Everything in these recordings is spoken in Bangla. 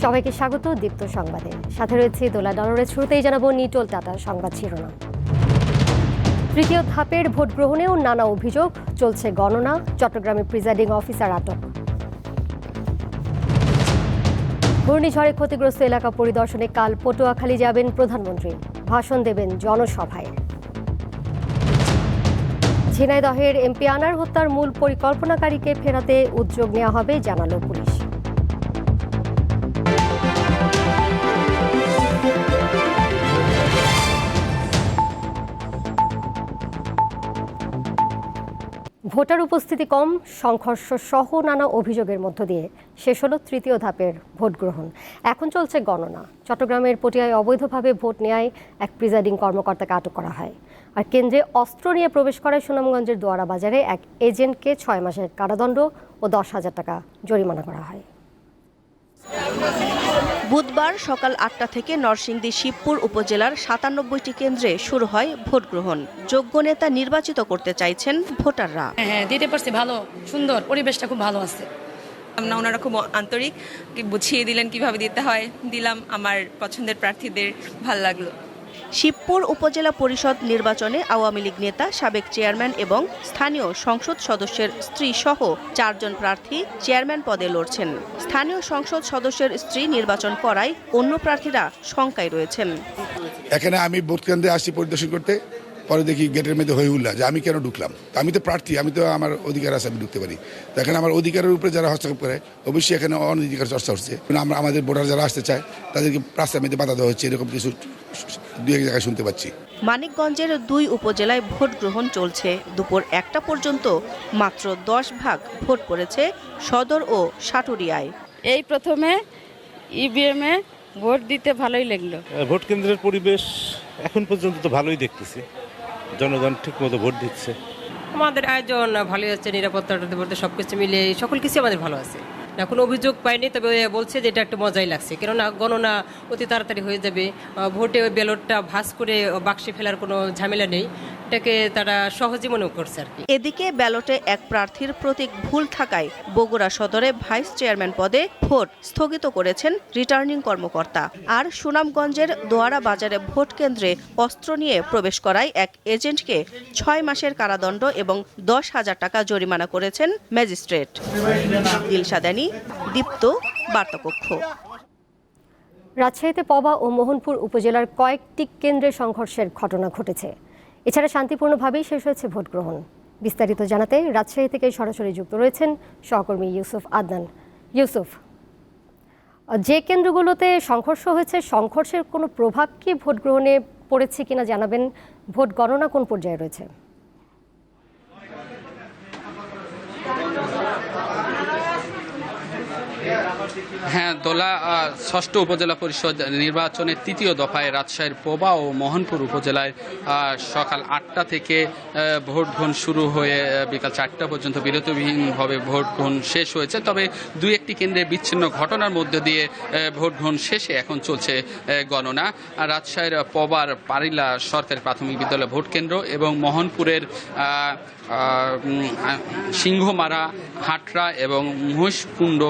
সবাইকে স্বাগত দীপ্ত সংবাদে। সাথে রয়েছে দোলা ডলারের শুরুতেই জানাবো নিটোল টাটা সংবাদ শিরোনাম। তৃতীয় ধাপের ভোট গ্রহণেও নানা অভিযোগ, চলছে গণনা, চট্টগ্রামে প্রিজাইডিং অফিসার আটক। ঘূর্ণিঝড়ে ক্ষতিগ্রস্ত এলাকা পরিদর্শনে কাল পটুয়াখালী যাবেন প্রধানমন্ত্রী, ভাষণ দেবেন জনসভায়। ঝিনাইদহের এমপি আনার হত্যার মূল পরিকল্পনাকারীকে ফেরাতে উদ্যোগ নেওয়া হবে জানালো পুলিশ। ভোটার উপস্থিতি কম, সংঘর্ষ সহ নানা অভিযোগের মধ্য দিয়ে শেষ হলো তৃতীয় ধাপের ভোট গ্রহণ। এখন চলছে গণনা। চট্টগ্রামের পটিয়ায় অবৈধভাবে ভোট নেয় এক প্রিজাইডিং কর্মকর্তাকে আটক করা হয়। আর কেন্দ্রে অস্ত্র নিয়ে প্রবেশ করায় সুনামগঞ্জের দোয়ারা বাজারে এক এজেন্টকে 6 মাসের কারাদণ্ড ও 10,000 টাকা জরিমানা করা হয়। বুধবার সকাল 8টা থেকে নরসিংদী শিবপুর উপজেলার 97টি কেন্দ্রে শুরু হয় ভোট গ্রহণ। যোগ্য নেতা নির্বাচিত করতে চাইছেন ভোটাররা। হ্যাঁ, দিতে পারছি, ভালো, সুন্দর, পরিবেশটা খুব ভালো আছে। ওনারা খুব আন্তরিক, বুঝিয়ে দিলেন কিভাবে দিতে হয়, দিলাম। আমার পছন্দের প্রার্থীদের ভাল লাগলো। শিবপুর উপজেলা পরিষদ নির্বাচনে আওয়ামী লীগ নেতা, সাবেক চেয়ারম্যান এবং স্থানীয় সংসদ সদস্যের স্ত্রী সহ 4 জন প্রার্থী চেয়ারম্যান পদে লড়ছেন। স্থানীয় সংসদ সদস্যের স্ত্রী নির্বাচন করায় অন্য প্রার্থীরা শঙ্কায় রয়েছেন। এখানে আমি ভোট কেন্দ্রে আসছি পরিদর্শন করতে, পরে দেখি গেটের মধ্যে হয়ে উঠলা যে আমি কেন ঢুকলাম। আমি তো প্রার্থী, আমি তো আমার অধিকার আছে, আমি ঢুকতে পারি। তো এখানে আমার অধিকারের উপরে যারা হস্তক্ষেপ করে, অবশ্যই এখানে অনধিকার চর্চা হচ্ছে। আমরা আমাদের ভোটার যারা আসতে চায় তাদেরকে রাস্তার মধ্যে বাধা দেওয়া হচ্ছে, এরকম কিছু 2-1 জায়গায় শুনতে পাচ্ছি। মানিকগঞ্জের 2 উপজেলায় ভোট গ্রহণ চলছে। দুপুর 1টা পর্যন্ত মাত্র 10 ভাগ ভোট পড়েছে সদর ও সাটুরিয়ায়। এই প্রথমে ইভিএমে ভোট দিতে ভালোই লাগলো। ভোট কেন্দ্রের পরিবেশ এখন পর্যন্ত তো ভালোই দেখতেছি, জনগণ ঠিক মতো ভোট দিচ্ছে। আমাদের আয়োজন ভালোই হচ্ছে, নিরাপত্তাটা বলতে সবকিছু মিলে সকল কিছু আমাদের ভালো আছে। এখন অভিযোগ পাইনি, তবে বলছে যে এটা একটু মজাই লাগছে, কেননা গণনা অতি তাড়াতাড়ি হয়ে যাবে। ভোটে ওই ব্যালটটা ভাঁজ করে বাক্সে ফেলার কোনো ঝামেলা নেই, এটাকে তারা সহজে মনে করছে আর কি। এদিকে ব্যালটে এক প্রার্থীর প্রতীক ভুল থাকায় বগুড়া সদরে ভাইস চেয়ারম্যান পদে ভোট স্থগিত করেছেন রিটার্নিং কর্মকর্তা। আর সুনামগঞ্জের দোয়ারা বাজারে ভোট কেন্দ্রে অস্ত্র নিয়ে প্রবেশ করায় এক এজেন্টকে 6 মাসের কারাদণ্ড এবং 10,000 টাকা জরিমানা করেছেন ম্যাজিস্ট্রেট। দিলশাদানি, দীপ্ত, বার্তাকক্ষ। রাজশাহীতে পবা ও মোহনপুর উপজেলার কয়েকটি কেন্দ্রে সংঘর্ষের ঘটনা ঘটেছে। এছাড়া শান্তিপূর্ণভাবেই শেষ হয়েছে ভোট গ্রহণ। বিস্তারিত জানাতে রাজশাহী থেকে সরাসরি যুক্ত রয়েছেন সহকর্মী ইউসুফ আদনান। ইউসুফ, যে কেন্দ্রগুলোতে সংঘর্ষ হয়েছে, সংঘর্ষের কোনো প্রভাব কি ভোট গ্রহণে পড়েছে কিনা জানাবেন। ভোট গণনা কোন পর্যায়ে রয়েছে? হ্যাঁ দোলা, 6ষ্ঠ উপজেলা পরিষদ নির্বাচনের 3য় দফায় রাজশাহীর পবা ও মোহনপুর উপজেলায় সকাল 8টা থেকে ভোট গ্রহণ শুরু হয়ে বিকাল 4টা পর্যন্ত বিরতিবিহীনভাবে ভোট গ্রহণ শেষ হয়েছে। তবে 2-1টি কেন্দ্রে বিচ্ছিন্ন ঘটনার মধ্য দিয়ে ভোট গ্রহণ শেষে এখন চলছে গণনা। রাজশাহীর পবার পারিলা সরকারি প্রাথমিক বিদ্যালয় ভোট কেন্দ্র এবং মোহনপুরের সিংহমারা, হাটরা এবং মহিষকুণ্ড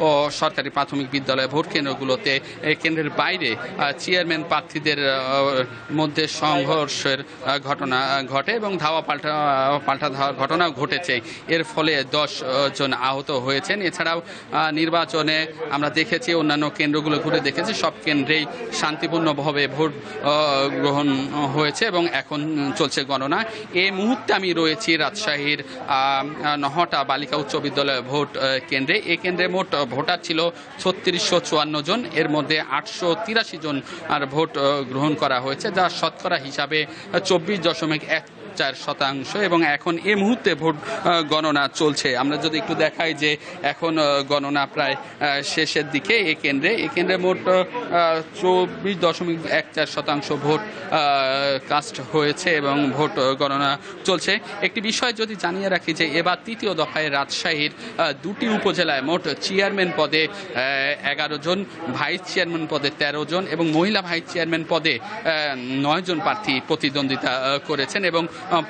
ও সরকারি প্রাথমিক বিদ্যালয় ভোট কেন্দ্রগুলোতে কেন্দ্রের বাইরে চেয়ারম্যান প্রার্থীদের মধ্যে সংঘর্ষের ঘটনা ঘটে এবং পাল্টা ধাওয়ার ঘটনাও ঘটেছে। এর ফলে 10 জন আহত হয়েছেন। এছাড়াও নির্বাচনে আমরা দেখেছি, অন্যান্য কেন্দ্রগুলো ঘুরে দেখেছি, সব কেন্দ্রেই শান্তিপূর্ণভাবে ভোট গ্রহণ হয়েছে এবং এখন চলছে গণনা। এই মুহূর্তে আমি রয়েছি রাজশাহীর নহটা বালিকা উচ্চ বিদ্যালয় ভোট কেন্দ্রে। এই কেন্দ্রে মোট ভোটার ছিল 3654 জন, এর মধ্যে 883 জন আর ভোট গ্রহণ করা হয়েছে, যা শতকরা হিসাবে 24.14% এবং এখন এই মুহূর্তে ভোট গণনা চলছে। আমরা যদি একটু দেখাই যে এখন গণনা প্রায় শেষের দিকে। এই কেন্দ্রে মোট 24.14% ভোট কাস্ট হয়েছে এবং ভোট গণনা চলছে। একটি বিষয় যদি জানিয়ে রাখি যে এবার 3য় দফায় রাজশাহীর 2টি উপজেলায় মোট চেয়ারম্যান পদে 11 জন, ভাইস চেয়ারম্যান পদে 13 জন এবং মহিলা ভাইস চেয়ারম্যান পদে 9 জন প্রার্থী প্রতিদ্বন্দ্বিতা করেছেন এবং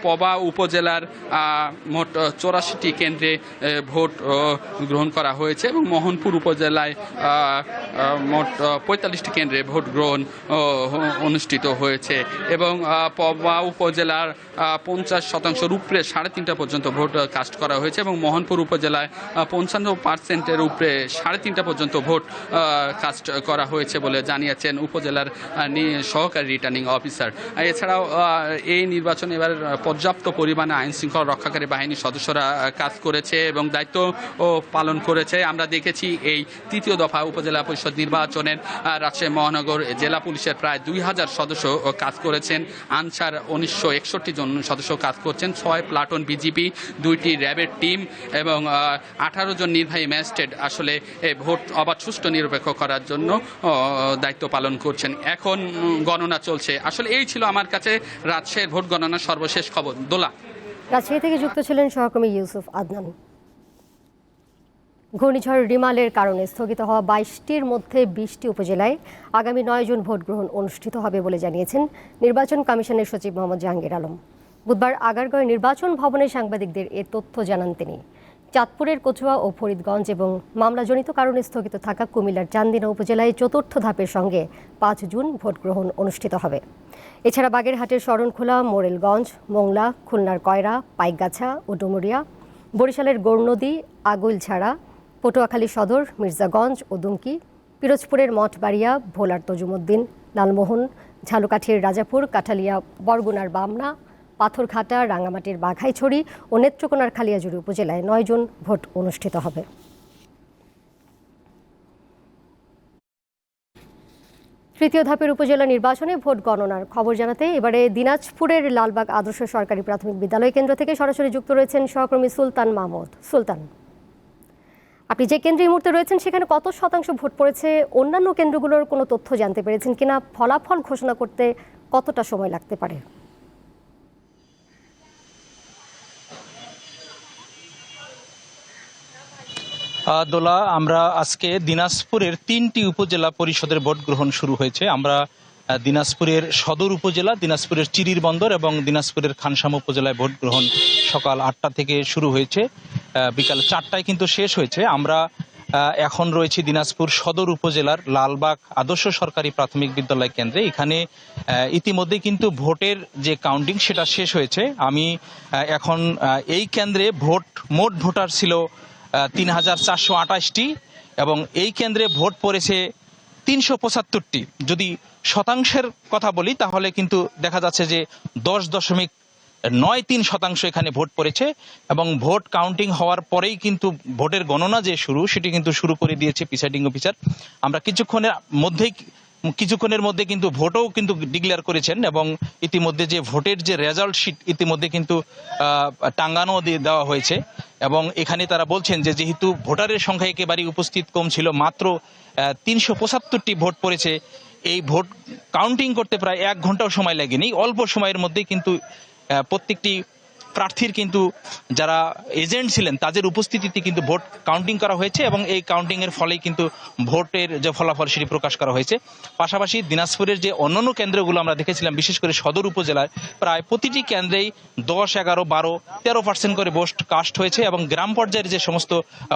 পবা উপজেলার মোট 84টি কেন্দ্রে ভোট গ্রহণ করা হয়েছে এবং মোহনপুর উপজেলায় মোট 45টি কেন্দ্রে ভোট গ্রহণ অনুষ্ঠিত হয়েছে এবং পবা উপজেলার 50% উপরে 3.5 পর্যন্ত ভোট কাস্ট করা হয়েছে এবং মোহনপুর উপজেলায় 55%-এর উপরে 3.5 পর্যন্ত ভোট কাস্ট করা হয়েছে বলে জানিয়েছেন উপজেলার সহকারী রিটার্নিং অফিসার। এছাড়াও এই নির্বাচনে এবার পর্যাপ্ত পরিমাণে আইন শৃঙ্খলা রক্ষাকারী বাহিনীর সদস্যরা কাজ করেছে এবং দায়িত্ব পালন করেছে। আমরা দেখেছি এই তৃতীয় দফা উপজেলা পরিষদ নির্বাচনের রাজশাহী মহানগর জেলা পুলিশের প্রায় 2000 সদস্য কাজ করেছেন, আনসার 1961 জন সদস্য কাজ করছেন, 6 প্লাটুন বিজিবি, 2টি র্যাবের টিম এবং 18 জন নির্বাহী ম্যাজিস্ট্রেট আসলে ভোট অবাধ সুষ্ঠু নিরপেক্ষ করার জন্য দায়িত্ব পালন করছেন। এখন গণনা চলছে। আসলে এই ছিল আমার কাছে রাজশাহীর ভোট গণনার সর্বশেষ খবর। দোলা। রাজশাহী থেকে যুক্ত ছিলেন সহকর্মী ইউসুফ আদনান। ঘূর্ণিঝড় রিমালের কারণে স্থগিত হওয়া 22টির মধ্যে 20টি উপজেলায় আগামী 9 জুন ভোট গ্রহণ অনুষ্ঠিত হবে বলে জানিয়েছেন নির্বাচন কমিশনের সচিব মোহাম্মদ জাহাঙ্গীর আলম। বুধবার আগারগাঁও নির্বাচন ভবনে সাংবাদিকদের এ তথ্য জানান তিনি। চাঁদপুরের কচুয়া ও ফরিদগঞ্জ এবং মামলাজনিত কারণে স্থগিত থাকা কুমিল্লার চান্দিনা উপজেলায় 4র্থ ধাপের সঙ্গে 5 জুন ভোট গ্রহণ অনুষ্ঠিত হবে। এছাড়া বাগেরহাটের শরণখোলা, মোরেলগঞ্জ, মোংলা, খুলনার কয়রা, পাইকগাছা ও ডুমুরিয়া, বরিশালের গৌরনদী, আগুইলছাড়া, পটুয়াখালী সদর, মির্জাগঞ্জ ও দুমকি, পিরোজপুরের মঠবাড়িয়া, ভোলার তজুমুদ্দিন, লালমোহন, ঝালকাঠির রাজাপুর, কাঠালিয়া, বরগুনার বামনা, পাথরঘাটা, রাঙ্গামাটির বাঘাইছড়ি ও নেত্রকোনার খালিয়াজুড়ি উপজেলায় 9 জুন ভোট অনুষ্ঠিত হবে। তৃতীয় ধাপের উপজেলা নির্বাচনে ভোট গণনার খবর জানাতে এবারে দিনাজপুরের লালবাগ আদর্শ সরকারি প্রাথমিক বিদ্যালয় কেন্দ্র থেকে সরাসরি যুক্ত রয়েছেন সহকর্মী সুলতান মাহমুদ। সুলতান, আপনি যে কেন্দ্রে এই মুহূর্তে রয়েছেন সেখানে কত শতাংশ ভোট পড়েছে? অন্যান্য কেন্দ্রগুলোর কোনো তথ্য জানতে পেরেছেন কিনা? ফলাফল ঘোষণা করতে কতটা সময় লাগতে পারে? দোলা, আমরা আজকে দিনাজপুরের 3টি উপজেলা পরিষদের ভোট গ্রহণ শুরু হয়েছে। আমরা দিনাজপুরের সদর উপজেলা, দিনাজপুরের চিরির বন্দর এবং দিনাজপুরের খানসামা উপজেলায় ভোট গ্রহণ সকাল 8টা থেকে শুরু হয়েছে, বিকাল 4টায় কিন্তু শেষ হয়েছে। আমরা এখন রয়েছি দিনাজপুর সদর উপজেলার লালবাগ আদর্শ সরকারি প্রাথমিক বিদ্যালয় কেন্দ্রে। এখানে ইতিমধ্যে কিন্তু ভোটের যে কাউন্টিং সেটা শেষ হয়েছে। আমি এখন এই কেন্দ্রে মোট ভোটার ছিল 3428টি এবং এই কেন্দ্রে ভোট পড়েছে 375টি। যদি শতাংশের কথা বলি তাহলে কিন্তু দেখা যাচ্ছে যে 10.93% এখানে ভোট পড়েছে এবং ভোট কাউন্টিং হওয়ার পরেই কিন্তু ভোটের গণনা যে সেটি কিন্তু শুরু করে দিয়েছে প্রিসাইডিং অফিসার। আমরা কিছুক্ষণের মধ্যে কিন্তু ভোটও কিন্তু ডিক্লেয়ার করেছেন এবং ইতিমধ্যে যে ভোটের যে রেজাল্ট শিট ইতিমধ্যে কিন্তু টাঙ্গানো দেওয়া হয়েছে এবং এখানে তারা বলছেন যে যেহেতু ভোটারের সংখ্যা একেবারেই উপস্থিত কম ছিল, মাত্র 375টি ভোট পড়েছে, এই ভোট কাউন্টিং করতে প্রায় 1 ঘন্টাও সময় লাগেনি। অল্প সময়ের মধ্যে কিন্তু প্রত্যেকটি প্রার্থীর কিন্তু যারা এজেন্ট ছিলেন তাদের উপস্থিতিতে কিন্তু ভোট কাউন্টিং করা হয়েছে এবং এই কাউন্টিং এর ফলেই কিন্তু ভোটের যে ফলাফল সেটি প্রকাশ করা হয়েছে। পাশাপাশি দিনাজপুরের যে অন্যান্য কেন্দ্রগুলো আমরা দেখেছিলাম, বিশেষ করে সদর উপজেলায় প্রায় প্রতিটি কেন্দ্রেই 10, 11, 12, 13% করে ভোট কাস্ট হয়েছে এবং গ্রাম পর্যায়ের যে সমস্ত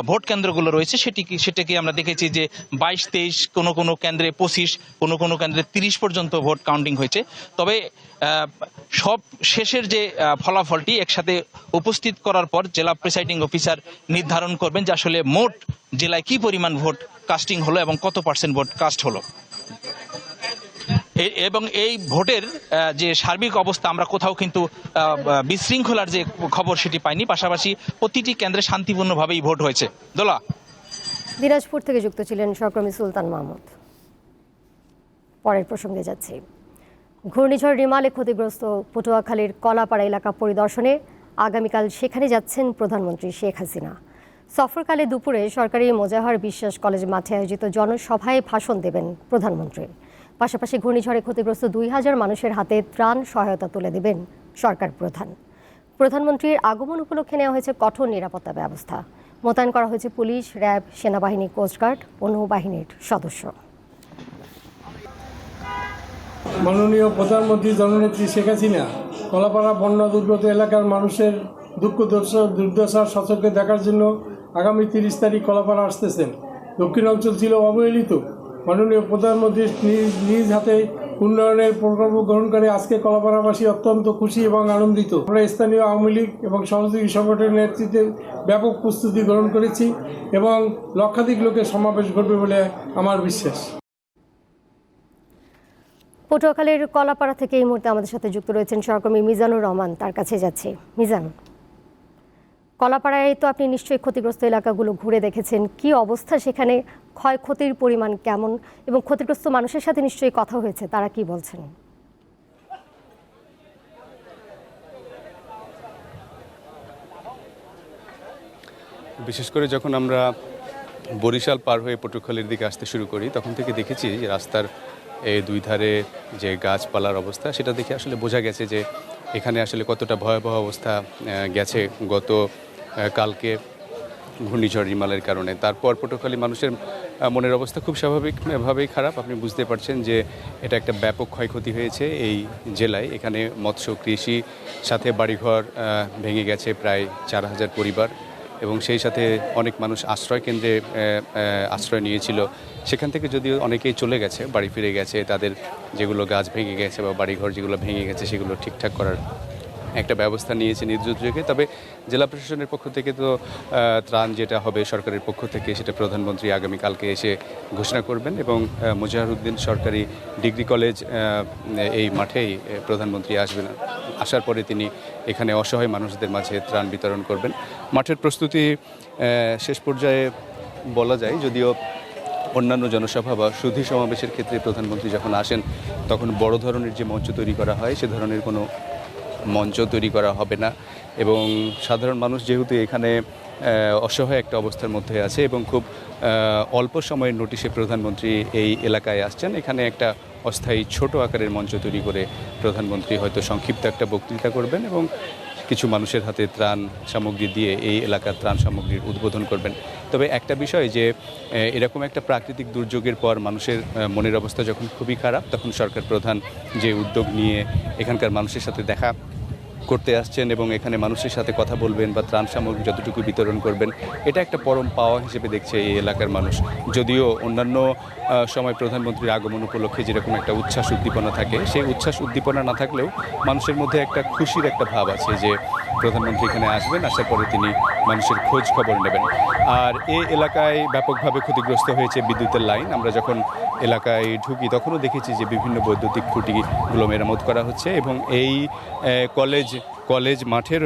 ভোট কেন্দ্রগুলো রয়েছে সেটাকে আমরা দেখেছি যে 22, 23, কোনো কেন্দ্রে 25, কোনো কেন্দ্রে 30 পর্যন্ত ভোট কাউন্টিং হয়েছে। তবে সব শেষের যে ফলাফলটি একসাথে উপস্থিত করার পর জেলা প্রিসাইডিং অফিসার নির্ধারণ করবেন যে আসলে মোট জেলায় কি পরিমাণ ভোট কাস্টিং হলো এবং কত % ভোট কাস্ট হলো। এবং এই ভোটের যে সার্বিক অবস্থা আমরা কোথাও কিন্তু বিশৃঙ্খলার যে খবর সেটি পাইনি। পাশাপাশি প্রতিটি কেন্দ্রে শান্তিপূর্ণভাবেই ভোট হয়েছে। দোলা। দিনাজপুর থেকে যুক্ত ছিলেন সহকর্মী সুলতান মাহমুদ। পরের প্রসঙ্গে যাচ্ছি। ঘূর্ণিঝড় রিমালে ক্ষতিগ্রস্ত পটুয়াখালীর কলাপাড়া এলাকা পরিদর্শনে আগামীকাল সেখানে যাচ্ছেন প্রধানমন্ত্রী শেখ হাসিনা। সফরকালে দুপুরে সরকারি মোজাহার বিশ্বাস কলেজ মাঠে আয়োজিত জনসভায় ভাষণ দেবেন প্রধানমন্ত্রী। পাশাপাশি ঘূর্ণিঝড়ে ক্ষতিগ্রস্ত 2000 মানুষের হাতে ত্রাণ সহায়তা তুলে দেবেন সরকার প্রধান। প্রধানমন্ত্রীর আগমন উপলক্ষে নেওয়া হয়েছে কঠোর নিরাপত্তা ব্যবস্থা। মোতায়েন করা হয়েছে পুলিশ, র্যাব, সেনাবাহিনী, কোস্টগার্ড ও নৌবাহিনীর সদস্য। মাননীয় প্রধানমন্ত্রী জননেত্রী শেখ হাসিনা কলাপাড়া বন্যা দুর্গত এলাকার মানুষের দুঃখ দুর্দশা সচক্ষে দেখার জন্য আগামী 30 তারিখ কলাপাড়া আসতেছেন। দক্ষিণ অঞ্চল ছিল অবহেলিত। মাননীয় প্রধানমন্ত্রী নিজ হাতে উন্নয়নের প্রকল্প গ্রহণ করে আজকে কলাপাড়াবাসী অত্যন্ত খুশি এবং আনন্দিত। আমরা স্থানীয় আওয়ামী লীগ এবং সহযোগী সংগঠনের নেতৃত্বে ব্যাপক প্রস্তুতি গ্রহণ করেছি এবং লক্ষাধিক লোকের সমাবেশ ঘটবে বলে আমার বিশ্বাস। পটুয়াখালীর কলাপাড়া থেকে এই মুহূর্তে আমাদের সাথে যুক্ত রয়েছেন সহকর্মী মিজানুর রহমান, তার কাছে যাচ্ছি। মিজান, কলাপাড়ায় তো আপনি নিশ্চয়ই ক্ষতিগ্রস্ত এলাকাগুলো ঘুরে দেখেছেন, কি অবস্থা সেখানে, ক্ষয়ক্ষতির পরিমাণ কেমন এবং ক্ষতিগ্রস্ত মানুষের সাথে নিশ্চয়ই কথা হয়েছে, তারা কি বলছেন? বিশেষ করে যখন আমরা বরিশাল পার হয়ে পটুয়াখালীর দিকে আসতে শুরু করি তখন থেকে দেখেছি যে রাস্তার এই দুই ধারে যে গাছপালার অবস্থা সেটা দেখে আসলে বোঝা গেছে যে এখানে আসলে কতটা ভয়াবহ অবস্থা গেছে গত কালকে ঘূর্ণিঝড় রিমালের কারণে। তারপর পটুয়াখালী মানুষের মনের অবস্থা খুব স্বাভাবিকভাবেই খারাপ। আপনি বুঝতে পারছেন যে এটা একটা ব্যাপক ক্ষয়ক্ষতি হয়েছে এই জেলায়। এখানে মৎস্য কৃষি সাথে বাড়িঘর ভেঙে গেছে প্রায় 4000 পরিবার, এবং সেই সাথে অনেক মানুষ আশ্রয় কেন্দ্রে আশ্রয় নিয়েছিল। সেখান থেকে যদিও অনেকেই চলে গেছে, বাড়ি ফিরে গেছে, তাদের যেগুলো গাছ ভেঙে গেছে বা বাড়িঘর যেগুলো ভেঙে গেছে সেগুলো ঠিকঠাক করার একটা ব্যবস্থা নিয়েছে নির্যোগে। তবে জেলা প্রশাসনের পক্ষ থেকে তো ত্রাণ যেটা হবে সরকারের পক্ষ থেকে সেটা প্রধানমন্ত্রী আগামীকালকে এসে ঘোষণা করবেন, এবং মোজাহারউদ্দিন সরকারি ডিগ্রি কলেজ এই মাঠেই প্রধানমন্ত্রী আসবেন। আসার পরে তিনি এখানে অসহায় মানুষদের মাঝে ত্রাণ বিতরণ করবেন। মাঠের প্রস্তুতি শেষ পর্যায়ে বলা যায়, যদিও অন্যান্য জনসভা বা সুধী সমাবেশের ক্ষেত্রে প্রধানমন্ত্রী যখন আসেন তখন বড় ধরনের যে মঞ্চ তৈরি করা হয় সে ধরনের কোনো মঞ্চ তৈরি করা হবে না, এবং সাধারণ মানুষ যেহেতু এখানে অসহায় একটা অবস্থার মধ্যে আছে এবং খুব অল্প সময়ের নোটিশে প্রধানমন্ত্রী এই এলাকায় আসছেন, এখানে একটা অস্থায়ী ছোট আকারের মঞ্চ তৈরি করে প্রধানমন্ত্রী হয়তো সংক্ষিপ্ত একটা বক্তৃতা করবেন এবং কিছু মানুষের হাতে ত্রাণ সামগ্রী দিয়ে এই এলাকার ত্রাণ সামগ্রীর উদ্বোধন করবেন। তবে একটা বিষয় যে এরকম একটা প্রাকৃতিক দুর্যোগের পর মানুষের মনের অবস্থা যখন খুবই খারাপ, তখন সরকার প্রধান যে উদ্যোগ নিয়ে এখানকার মানুষের সাথে দেখা করতে আসছেন এবং এখানে মানুষের সাথে কথা বলবেন বা ত্রাণ সামগ্রী যতটুকু বিতরণ করবেন, এটা একটা পরম পাওয়া হিসেবে দেখছে এই এলাকার মানুষ। যদিও অন্যান্য সময় প্রধানমন্ত্রীর আগমন উপলক্ষে যেরকম একটা উচ্ছ্বাস উদ্দীপনা থাকে, সেই উচ্ছ্বাস উদ্দীপনা না থাকলেও মানুষের মধ্যে একটা খুশির একটা ভাব আছে যে প্রধানমন্ত্রী এখানে আসবেন, আসার পরে তিনি মানুষের খোঁজ খবর নেবেন। আর এই এলাকায় ব্যাপকভাবে ক্ষতিগ্রস্ত হয়েছে বিদ্যুতের লাইন। আমরা যখন এলাকায় ঢুকি তখনও দেখেছি যে বিভিন্ন বৈদ্যুতিক খুঁটিগুলো মেরামত করা হচ্ছে, এবং এই কলেজ মাঠের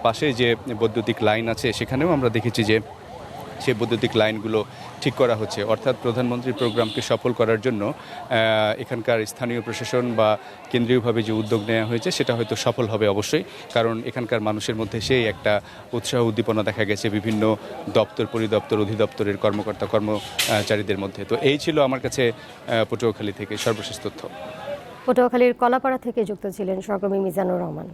পাশে যে বৈদ্যুতিক লাইন আছে সেখানেও আমরা দেখেছি যে সেই বৈদ্যুতিক লাইনগুলো ঠিক করা হচ্ছে। অর্থাৎ প্রধানমন্ত্রীর প্রোগ্রামকে সফল করার জন্য এখানকার স্থানীয় প্রশাসন বা কেন্দ্রীয়ভাবে যে উদ্যোগ নেওয়া হয়েছে সেটা হয়তো সফল হবে অবশ্যই, কারণ এখানকার মানুষের মধ্যে সেই একটা উৎসাহ উদ্দীপনা দেখা গেছে বিভিন্ন দপ্তর পরিদপ্তর অধিদপ্তরের কর্মকর্তা কর্মচারীদের মধ্যে। তো এই ছিল আমার কাছে পটুয়াখালী থেকে সর্বশেষ তথ্য। পটুয়াখালীর কলাপাড়া থেকে যুক্ত ছিলেন সহকর্মী মিজানুর রহমান।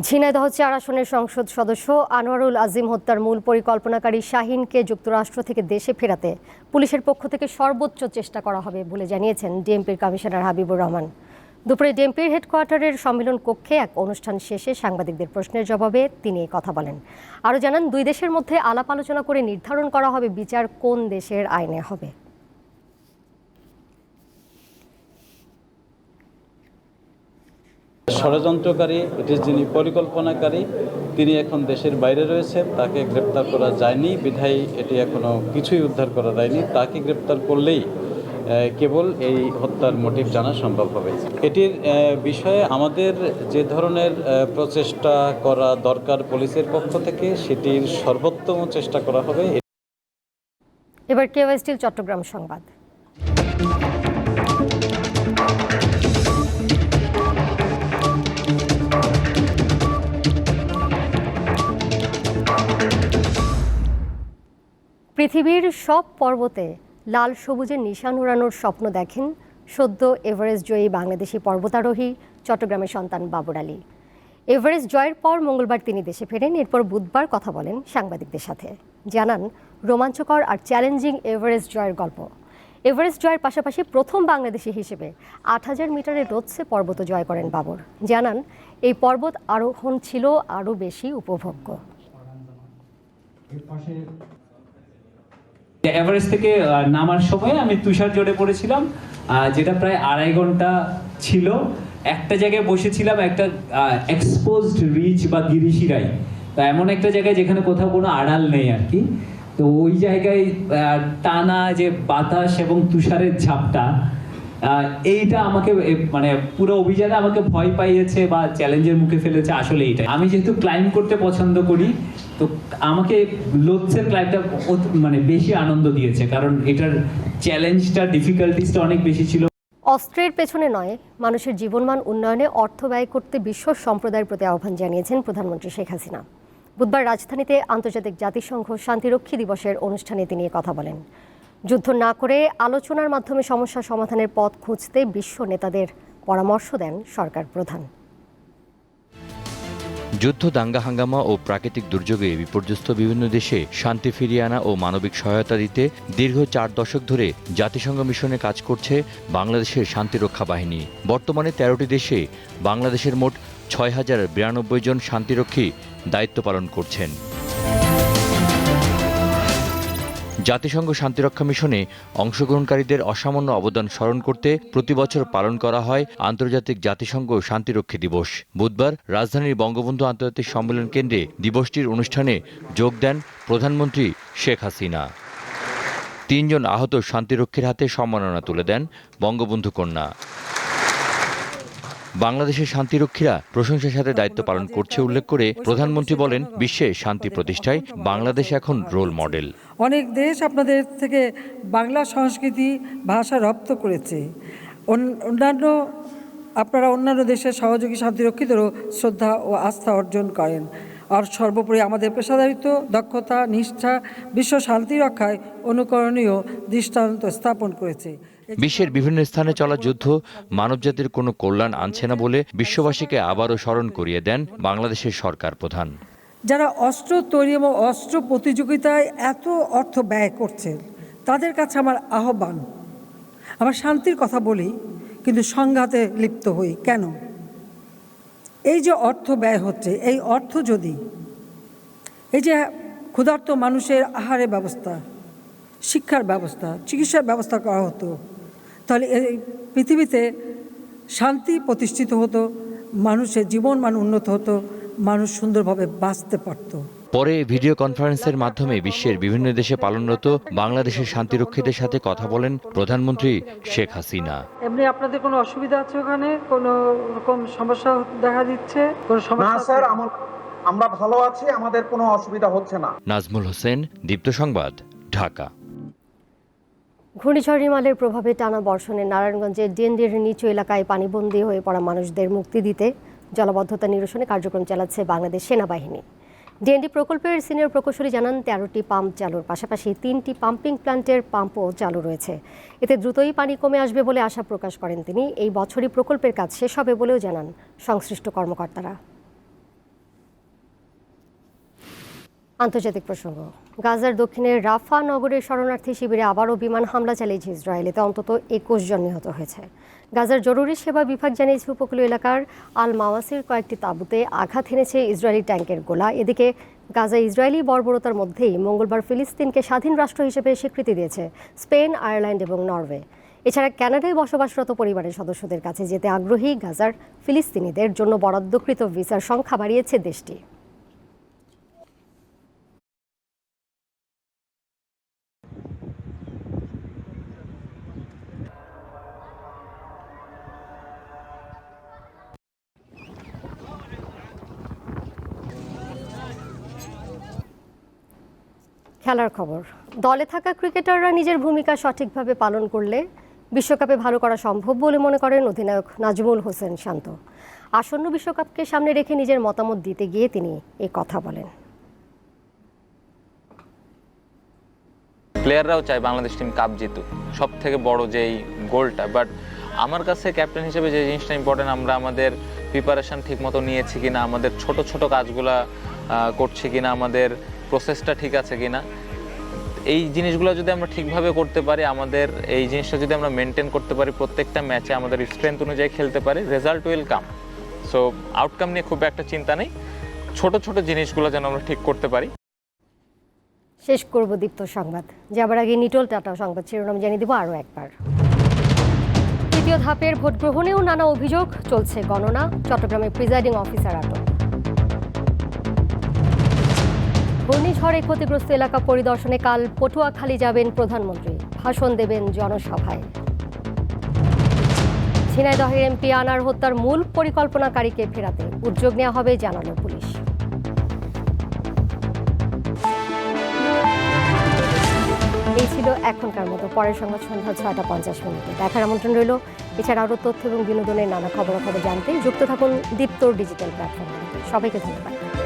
ঝিনাইদহ 4 আসনের সংসদ সদস্য আনোয়ারুল আজিম হত্যার মূল পরিকল্পনাকারী শাহীনকে যুক্তরাষ্ট্র থেকে দেশে ফেরাতে পুলিশের পক্ষ থেকে সর্বোচ্চ চেষ্টা করা হবে বলে জানিয়েছেন ডিএমপির কমিশনার হাবিবুর রহমান। দুপুরে ডিএমপির হেডকোয়ার্টারের সম্মেলন কক্ষে এক অনুষ্ঠান শেষে সাংবাদিকদের প্রশ্নের জবাবে তিনি এই কথা বলেন। আরও জানান, দুই দেশের মধ্যে আলাপ আলোচনা করে নির্ধারণ করা হবে বিচার কোন দেশের আইনে হবে। ষড়যন্ত্রকারী, এটি যিনি পরিকল্পনাকারী, তিনি এখন দেশের বাইরে রয়েছেন, তাকে গ্রেপ্তার করা যায়নি বিধায় এটি এখনও কিছুই উদ্ধার করা যায়নি। তাকে গ্রেপ্তার করলেই কেবল এই হত্যার মোটিভ জানা সম্ভব হবে। এটির বিষয়ে আমাদের যে ধরনের প্রচেষ্টা করা দরকার পুলিশের পক্ষ থেকে সেটির সর্বোত্তম চেষ্টা করা হবে। এবার কেওয়াই স্টিল চট্টগ্রাম সংবাদ। পৃথিবীর সব পর্বতে লাল সবুজের নিশান উড়ানোর স্বপ্ন দেখেন সদ্য এভারেস্ট জয়ী বাংলাদেশি পর্বতারোহী চট্টগ্রামের সন্তান বাবর আলী। এভারেস্ট জয়ের পর মঙ্গলবার তিনি দেশে ফেরেন। এরপর বুধবার কথা বলেন সাংবাদিকদের সাথে, জানান রোমাঞ্চকর আর চ্যালেঞ্জিং এভারেস্ট জয়ের গল্প। এভারেস্ট জয়ের পাশাপাশি প্রথম বাংলাদেশি হিসেবে ৮,০০০ মিটারের রোদসে পর্বত জয় করেন বাবর। জানান এই পর্বত আরোহণ ছিল আরও বেশি উপভোগ্য। এভারেস্ট থেকে নামার সময় আমি তুষার জড়ে পড়েছিলাম, যেটা প্রায় ২.৫ ঘন্টা ছিল। একটা জায়গায় বসেছিলাম, একটা এক্সপোজড রিচ বা গিরিশিরাই, তো এমন একটা জায়গায় যেখানে কোথাও কোনো আড়াল নেই আর কি। তো ওই জায়গায় টানা যে বাতাস এবং তুষারের ঝাপটা, এইটা আমাকে মানে পুরো অভিযানে আমাকে ভয় পাইয়েছে বা চ্যালেঞ্জের মুখে ফেলেছে আসলে এইটা। আমি যেহেতু ক্লাইম্ব করতে পছন্দ করি, তো আমাকে লোৎসের ক্লাইম্বটা মানে বেশি আনন্দ দিয়েছে, কারণ এটার চ্যালেঞ্জটা, ডিফিকাল্টিসটা অনেক বেশি ছিল। অস্ত্রের পেছনে নয়, মানুষের জীবনমান উন্নয়নে অর্থ ব্যয় করতে বিশ্ব সম্প্রদায়ের প্রতি আহ্বান জানিয়েছেন প্রধানমন্ত্রী শেখ হাসিনা। বুধবার রাজধানীতে আন্তর্জাতিক জাতিসংঘ শান্তিরক্ষী দিবসের অনুষ্ঠানে তিনি কথা বলেন। যুদ্ধ না করে আলোচনার মাধ্যমে সমস্যা সমাধানের পথ খুঁজতে বিশ্ব নেতাদের পরামর্শ দেন সরকার প্রধান। যুদ্ধ, দাঙ্গা হাঙ্গামা ও প্রাকৃতিক দুর্যোগে বিপর্যস্ত বিভিন্ন দেশে শান্তি ফিরিয়ে আনা ও মানবিক সহায়তা দিতে দীর্ঘ ৪ দশক ধরে জাতিসংঘ মিশনে কাজ করছে বাংলাদেশের শান্তিরক্ষা বাহিনী। বর্তমানে ১৩টি দেশে বাংলাদেশের মোট ৬,০৯২ জন শান্তিরক্ষী দায়িত্ব পালন করছেন। জাতিসংঘ শান্তিরক্ষা মিশনে অংশগ্রহণকারীদের অসামান্য অবদান স্মরণ করতে প্রতি বছর পালন করা হয় আন্তর্জাতিক জাতিসংঘ শান্তিরক্ষী দিবস। বুধবার রাজধানীর বঙ্গবন্ধু আন্তর্জাতিক সম্মেলন কেন্দ্রে দিবসটির অনুষ্ঠানে যোগ দেন প্রধানমন্ত্রী শেখ হাসিনা। ৩ জন আহত শান্তিরক্ষীর হাতে সম্মাননা তুলে দেন বঙ্গবন্ধু কন্যা। বাংলাদেশের শান্তিরক্ষীরা প্রশংসার সাথে দায়িত্ব পালন করছে উল্লেখ করে প্রধানমন্ত্রী বলেন, বিশ্বে শান্তি প্রতিষ্ঠায় বাংলাদেশ এখন রোল মডেল। অনেক দেশ আপনাদের থেকে বাংলা সংস্কৃতি ভাষা রপ্ত করেছে। আপনারা অন্যান্য দেশের সহযোগী শান্তিরক্ষীদেরও শ্রদ্ধা ও আস্থা অর্জন করেন। আর সর্বোপরি আমাদের পেশাদারিত্ব, দক্ষতা, নিষ্ঠা বিশ্ব শান্তি রক্ষায় অনুকরণীয় দৃষ্টান্ত স্থাপন করেছে। বিশ্বের বিভিন্ন স্থানে চলা যুদ্ধ মানবজাতির কোনো কল্যাণ আনছে না বলে বিশ্ববাসীকে আবারও স্মরণ করিয়ে দেন বাংলাদেশের সরকার প্রধান। যারা অস্ত্র তৈরি এবং অস্ত্র প্রতিযোগিতায় এত অর্থ ব্যয় করছেন, তাদের কাছে আমার আহ্বান, আমরা শান্তির কথা বলি কিন্তু সংঘাতে লিপ্ত হই কেন? এই যে অর্থ ব্যয় হচ্ছে, এই অর্থ যদি এই যে ক্ষুধার্ত মানুষের আহারের ব্যবস্থা, শিক্ষার ব্যবস্থা, চিকিৎসার ব্যবস্থা করা হতো, তাহলে এই পৃথিবীতে শান্তি প্রতিষ্ঠিত হতো, মানুষের জীবনমান উন্নত হতো, মানুষ সুন্দরভাবে বাঁচতে পারত। পরে ভিডিও কনফারেন্সের মাধ্যমে বিশ্বের বিভিন্ন দেশে পালনরত বাংলাদেশের শান্তিরক্ষীদের সাথে কথা বলেন প্রধানমন্ত্রী শেখ হাসিনা। এমনি আপনাদের কোনো অসুবিধা আছে ওখানে? কোনো রকম সমস্যা দেখা দিচ্ছে? কোনো সমস্যা? না স্যার, আমরা ভালো আছি, আমাদের কোনো অসুবিধা হচ্ছে না। নাজমুল হোসেন, দীপ্ত সংবাদ, ঢাকা। ঘূর্ণিঝড় রিমালের প্রভাবে টানা বর্ষণে নারায়ণগঞ্জের ডিএনডির নিচু এলাকায় পানিবন্দী হয়ে পড়া মানুষদের মুক্তি দিতে জলাবদ্ধতা নিরসনে কার্যক্রম চালাচ্ছে বাংলাদেশ সেনাবাহিনী। ডিএনডি প্রকল্পের সিনিয়র প্রকৌশলী জানান, ১৩টি পাম্প চালুর পাশাপাশি 3টি পাম্পিং প্ল্যান্টের পাম্পও চালু রয়েছে। এতে দ্রুতই পানি কমে আসবে বলে আশা প্রকাশ করেন তিনি। এই বছরই প্রকল্পের কাজ শেষ হবে বলেও জানান সংশ্লিষ্ট কর্মকর্তারা। আন্তর্জাতিক প্রসঙ্গ, গাজার দক্ষিণের রাফা নগরের শরণার্থী শিবিরে আবারও বিমান হামলা চালিয়েছে ইসরায়েল। এতে অন্তত ২১ জন নিহত হয়েছে। গাজার জরুরি সেবা বিভাগ জানিয়েছে, উপকূলীয় এলাকার আল মাওয়াসির কয়েকটি তাঁবুতে আঘাত হেনেছে ইসরায়েলি ট্যাঙ্কের গোলা। এদিকে গাজা ইসরায়েলি বর্বরতার মধ্যেই মঙ্গলবার ফিলিস্তিনকে স্বাধীন রাষ্ট্র হিসেবে স্বীকৃতি দিয়েছে স্পেন, আয়ারল্যান্ড এবং নরওয়ে। এছাড়া কানাডায় বসবাসরত পরিবারের সদস্যদের কাছে যেতে আগ্রহী গাজার ফিলিস্তিনিদের জন্য বরাদ্দকৃত ভিসার সংখ্যা বাড়িয়েছে দেশটি। খেলার খবর, দলে থাকা ক্রিকেটাররা নিজের ভূমিকা সঠিকভাবে পালন করলে বিশ্বকাপে ভালো করা সম্ভব বলে মনে করেন অধিনায়ক নাজমুল হোসেন শান্ত। আসন্ন বিশ্বকাপকে সামনে রেখে নিজের মতামত দিতে গিয়ে তিনি এই কথা বলেন। প্লেয়াররাও চায় বাংলাদেশ টিম কাপ জিতুক, সব থেকে বড় যেই গোলটা। বাট আমার কাছে ক্যাপ্টেন হিসেবে যে জিনিসটা ইম্পর্টেন্ট, আমরা আমাদের প্রিপারেশন ঠিক মতো নিয়েছি কিনা, আমাদের ছোট ছোট কাজগুলা করছি কিনা, আমাদের প্রসেসটা ঠিক আছে কিনা, এই জিনিসগুলো যদি আমরা ঠিকভাবে করতে পারি, আমাদের এই জিনিসটা যদি আমরা মেনটেন করতে পারি, প্রত্যেকটা ম্যাচে আমাদের স্ট্রেংথ অনুযায়ী খেলতে পারি, result will come. So outcome নিয়ে খুব একটা চিন্তা নেই, ছোট ছোট জিনিসগুলো যেন আমরা ঠিক করতে পারি। শেষ করব দীপ্ত সংবাদ, যাবার আগে নিটোল টাটা সংবাদ শিরোনাম জানিয়ে দেব আরও একবার। তৃতীয় ধাপের ভোট গ্রহণেও নানা অভিযোগ, চলছে গণনা, চট্টগ্রামে প্রিজাইডিং অফিসার আটক। ঘূর্ণিঝড়ে ক্ষতিগ্রস্ত এলাকা পরিদর্শনে কাল পটুয়াখালী যাবেন প্রধানমন্ত্রী, ভাষণ দেবেন জনসভায়। ঝিনাইদহের এমপি আনার হত্যার মূল পরিকল্পনাকারীকে ফেরাতে উদ্যোগ নেওয়া হবে জানালো পুলিশ। এই ছিল এখনকার মতো, পরের সংবাদ সন্ধ্যা ৬টা ৫০ দেখার আমন্ত্রণ রইল। এছাড়া আরও তথ্য এবং বিনোদনের নানা খবরাখবর জানতে যুক্ত থাকুন দীপ্তর ডিজিটাল প্ল্যাটফর্মে। সবাইকে ধন্যবাদ।